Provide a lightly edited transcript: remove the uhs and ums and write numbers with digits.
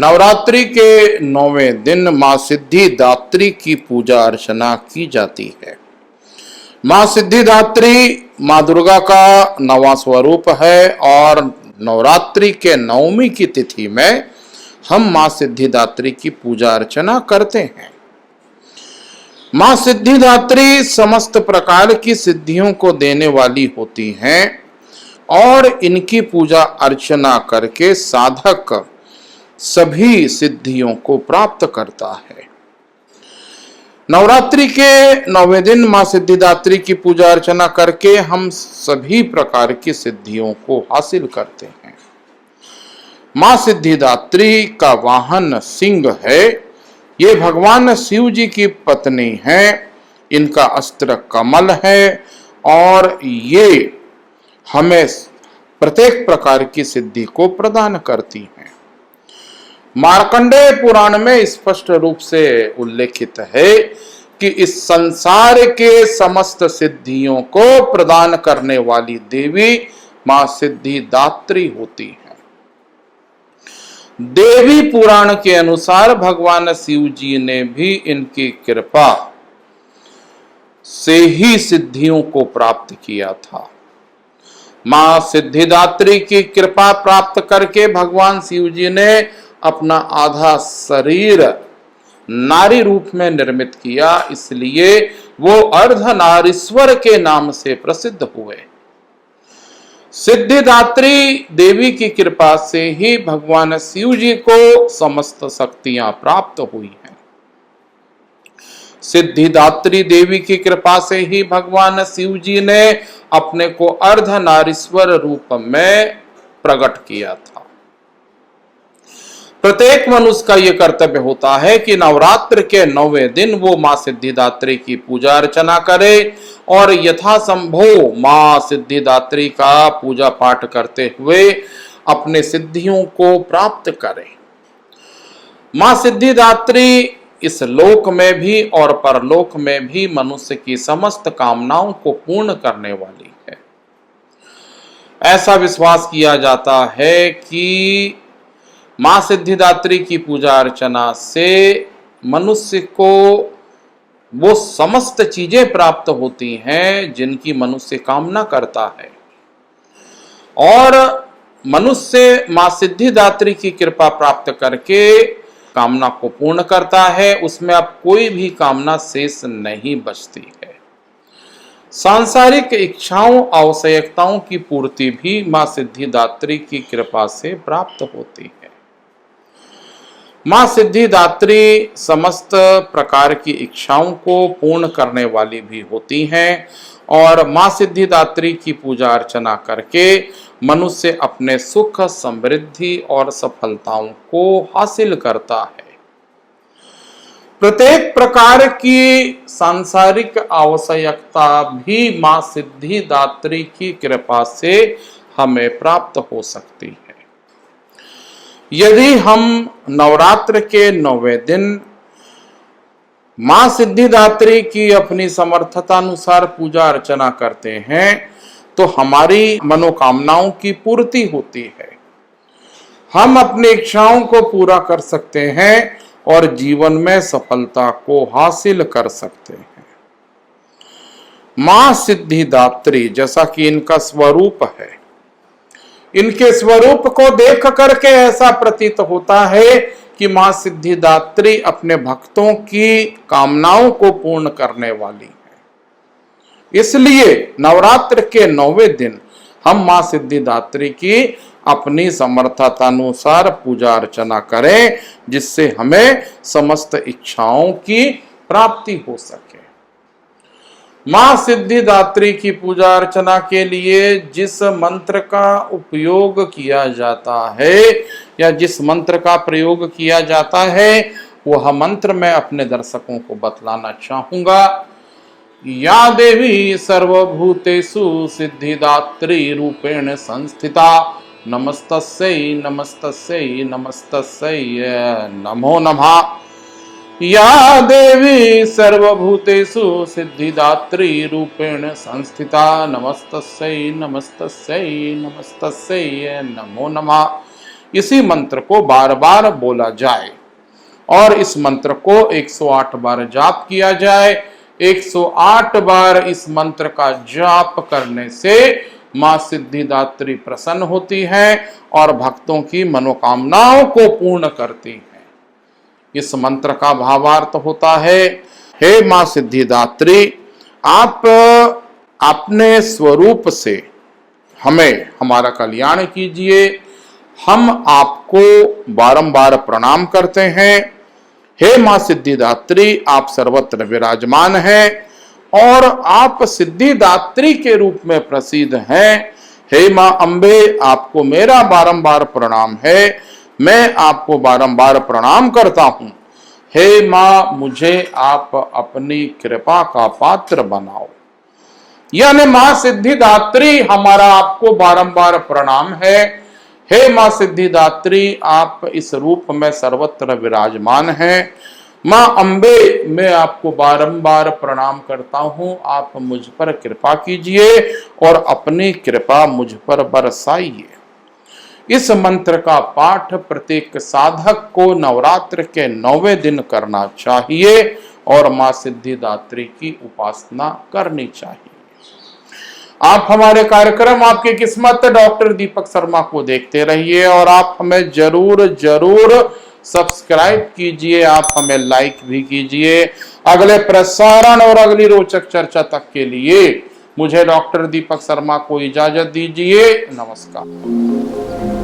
नवरात्रि के 9वें दिन मां सिद्धिदात्री की पूजा अर्चना की जाती है। मां सिद्धिदात्री मां दुर्गा का 9वां स्वरूप है और नवरात्रि के 9वीं की तिथि में हम मां सिद्धिदात्री की पूजा अर्चना करते हैं। मां सिद्धिदात्री समस्त प्रकार की सिद्धियों को देने वाली होती हैं और इनकी पूजा अर्चना करके साधक सभी सिद्धियों को प्राप्त करता है। नवरात्रि के 9वें दिन मां सिद्धिदात्री की पूजा अर्चना करके हम सभी प्रकार की सिद्धियों को हासिल करते हैं। मां सिद्धिदात्री का वाहन सिंह है। ये भगवान शिव जी की पत्नी है। इनका अस्त्र कमल है और ये हमें प्रत्येक प्रकार की सिद्धि को प्रदान करती हैं। मार्कंडेय पुराण में स्पष्ट रूप से उल्लेखित है कि इस संसार के समस्त सिद्धियों को प्रदान करने वाली देवी मां सिद्धिदात्री होती है। देवी पुराण के अनुसार भगवान शिव जी ने भी इनकी कृपा से ही सिद्धियों को प्राप्त किया था। मां सिद्धिदात्री की कृपा प्राप्त करके भगवान शिव जी ने अपना आधा शरीर नारी रूप में निर्मित किया, इसलिए वो अर्धनारीश्वर के नाम से प्रसिद्ध हुए। सिद्धिदात्री देवी की कृपा से ही भगवान शिव जी को समस्त शक्तियां प्राप्त हुई हैं। सिद्धिदात्री देवी की कृपा से ही भगवान शिव जी ने अपने को अर्धनारीश्वर रूप में प्रकट किया था। प्रत्येक मनुष्य का यह कर्तव्य होता है कि नवरात्र के 9वें दिन वो मां सिद्धिदात्री की पूजा अर्चना करे और यथासंभव मां सिद्धिदात्री का पूजा पाठ करते हुए अपने सिद्धियों को प्राप्त करे। मां सिद्धिदात्री इस लोक में भी और परलोक में भी मनुष्य की समस्त कामनाओं को पूर्ण करने वाली है। ऐसा विश्वास किया जाता है कि मां सिद्धिदात्री की पूजा अर्चना से मनुष्य को वो समस्त चीजें प्राप्त होती हैं जिनकी मनुष्य कामना करता है और मनुष्य मां सिद्धिदात्री की कृपा प्राप्त करके कामना को पूर्ण करता है। उसमें अब कोई भी कामना शेष नहीं बचती है। सांसारिक इच्छाओं आवश्यकताओं की पूर्ति भी मां सिद्धिदात्री की कृपा से प्राप्त होती है। मां सिद्धिदात्री समस्त प्रकार की इच्छाओं को पूर्ण करने वाली भी होती हैं और मां सिद्धिदात्री की पूजा अर्चना करके मनुष्य अपने सुख, समृद्धि और सफलताओं को हासिल करता है। प्रत्येक प्रकार की सांसारिक आवश्यकता भी मां सिद्धिदात्री की कृपा से हमें प्राप्त हो सकती है। यदि हम नवरात्र के 9वें दिन मां सिद्धिदात्री की अपनी समर्थता अनुसार पूजा अर्चना करते हैं तो हमारी मनोकामनाओं की पूर्ति होती है। हम अपनी इच्छाओं को पूरा कर सकते हैं और जीवन में सफलता को हासिल कर सकते हैं। मां सिद्धिदात्री जैसा कि इनका स्वरूप है, इनके स्वरूप को देख करके ऐसा प्रतीत होता है कि मां सिद्धिदात्री अपने भक्तों की कामनाओं को पूर्ण करने वाली है। इसलिए नवरात्र के 9वें दिन हम मां सिद्धिदात्री की अपनी समर्थता अनुसार पूजा अर्चना करें जिससे हमें समस्त इच्छाओं की प्राप्ति हो सके। मां सिद्धिदात्री की पूजा अर्चना के लिए जिस मंत्र का उपयोग किया जाता है या जिस मंत्र का प्रयोग किया जाता है वह मंत्र मैं अपने दर्शकों को बतलाना चाहूंगा। या देवी सर्वभूतेषु सिद्धिदात्री रूपेण संस्थिता नमस्तस्यै नमस्तस्यै नमस्तस्यै नमो नमः। या देवी सर्वभूतेषु सिद्धिदात्री रूपेण संस्थिता नमस्तस्यै नमस्तस्यै नमस्तस्यै नमो नमः। इसी मंत्र को बार बार बोला जाए और इस मंत्र को 108 बार जाप किया जाए। 108 बार इस मंत्र का जाप करने से मां सिद्धिदात्री प्रसन्न होती है और भक्तों की मनोकामनाओं को पूर्ण करती है। इस मंत्र का भावार्थ होता है, हे मां सिद्धिदात्री, आप अपने स्वरूप से हमें हमारा कल्याण कीजिए। हम आपको बारंबार प्रणाम करते हैं। हे मां सिद्धिदात्री, आप सर्वत्र विराजमान हैं और आप सिद्धिदात्री के रूप में प्रसिद्ध हैं। हे मां अम्बे, आपको मेरा बारंबार प्रणाम है। मैं आपको बारंबार प्रणाम करता हूं। हे मां, मुझे आप अपनी कृपा का पात्र बनाओ। यानी मां सिद्धिदात्री, हमारा आपको बारंबार प्रणाम है। हे मां सिद्धिदात्री, आप इस रूप में सर्वत्र विराजमान हैं। मां अम्बे, मैं आपको बारंबार प्रणाम करता हूं। आप मुझ पर कृपा कीजिए और अपनी कृपा मुझ पर बरसाइए। इस मंत्र का पाठ प्रत्येक साधक को नवरात्र के 9वें दिन करना चाहिए और मां सिद्धिदात्री की उपासना करनी चाहिए। आप हमारे कार्यक्रम आपकी किस्मत डॉक्टर दीपक शर्मा को देखते रहिए और आप हमें जरूर जरूर सब्सक्राइब कीजिए। आप हमें लाइक भी कीजिए। अगले प्रसारण और अगली रोचक चर्चा तक के लिए मुझे डॉक्टर दीपक शर्मा को इजाजत दीजिए। नमस्कार।